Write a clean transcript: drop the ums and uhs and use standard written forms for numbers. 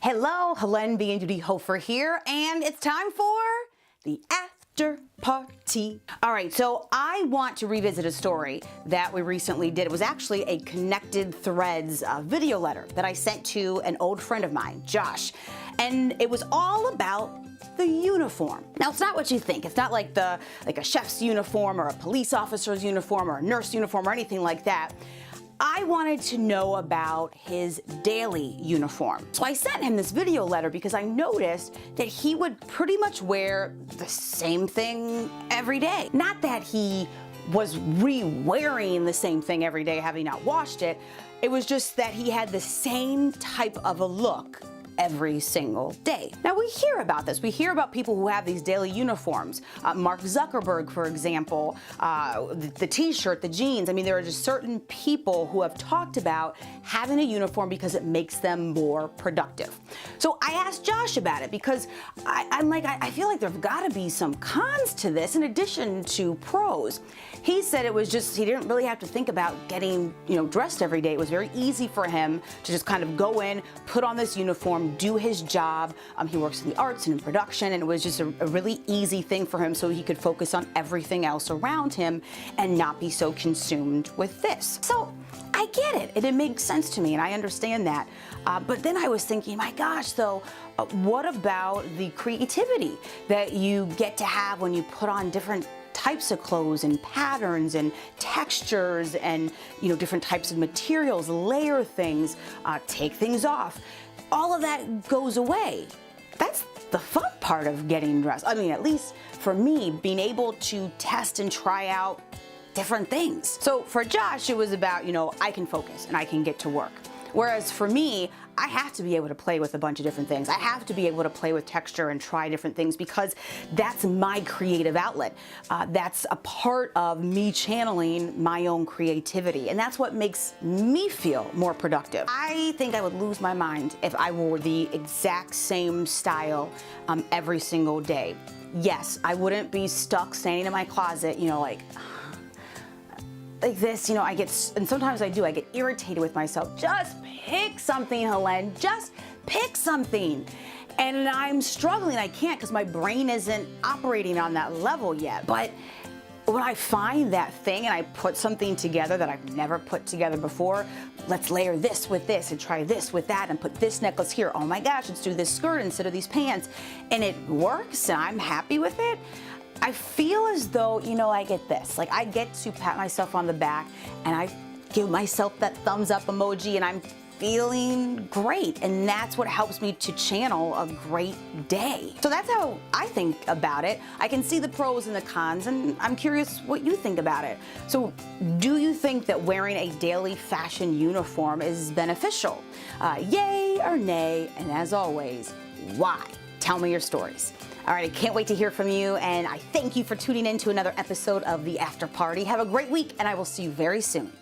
Hello, Helene B. Judy Hofer here, and it's time for the after party. All right, so I want to revisit a story that we recently did. It was actually a Connected Threads video letter that I sent to an old friend of mine, Josh, and it was all about the uniform. Now, it's not what you think. It's not like a chef's uniform or a police officer's uniform or a nurse uniform or anything like that. I wanted to know about his daily uniform. So I sent him this video letter because I noticed that he would pretty much wear the same thing every day. Not that he was re-wearing the same thing every day, having not washed it. It was just that he had the same type of a look every single day. Now, we hear about this. We hear about people who have these daily uniforms. Mark Zuckerberg, for example, the t-shirt, the jeans. I mean, there are just certain people who have talked about having a uniform because it makes them more productive. So I asked Josh about it because I feel like there've got to be some cons to this in addition to pros. He said it was just, he didn't really have to think about getting, dressed every day. It was very easy for him to just kind of go in, put on this uniform, do his job. He works in the arts and in production, and it was just a really easy thing for him so he could focus on everything else around him and not be so consumed with this. So I get it, and it makes sense to me, and I understand that. But then I was thinking, my gosh, though, what about the creativity that you get to have when you put on different types of clothes and patterns and textures and different types of materials, layer things, take things off. All of that goes away. That's the fun part of getting dressed. I mean, at least for me, being able to test and try out different things. So for Josh, it was about, I can focus and I can get to work. Whereas for me, I have to be able to play with a bunch of different things. I have to be able to play with texture and try different things because that's my creative outlet. That's a part of me channeling my own creativity, and that's what makes me feel more productive. I think I would lose my mind if I wore the exact same style every single day. Yes, I wouldn't be stuck standing in my closet, like this, and sometimes I get irritated with myself. Just pick something, Helene, just pick something. And I'm struggling, I can't because my brain isn't operating on that level yet. But when I find that thing and I put something together that I've never put together before, let's layer this with this and try this with that and put this necklace here. Oh my gosh, let's do this skirt instead of these pants. And it works and I'm happy with it. I feel as though, I get this. Like, I get to pat myself on the back and I give myself that thumbs up emoji and I'm feeling great. And that's what helps me to channel a great day. So that's how I think about it. I can see the pros and the cons, and I'm curious what you think about it. So do you think that wearing a daily fashion uniform is beneficial? Yay or nay? And as always, why? Tell me your stories. All right, I can't wait to hear from you, and I thank you for tuning in to another episode of The After Party. Have a great week, and I will see you very soon.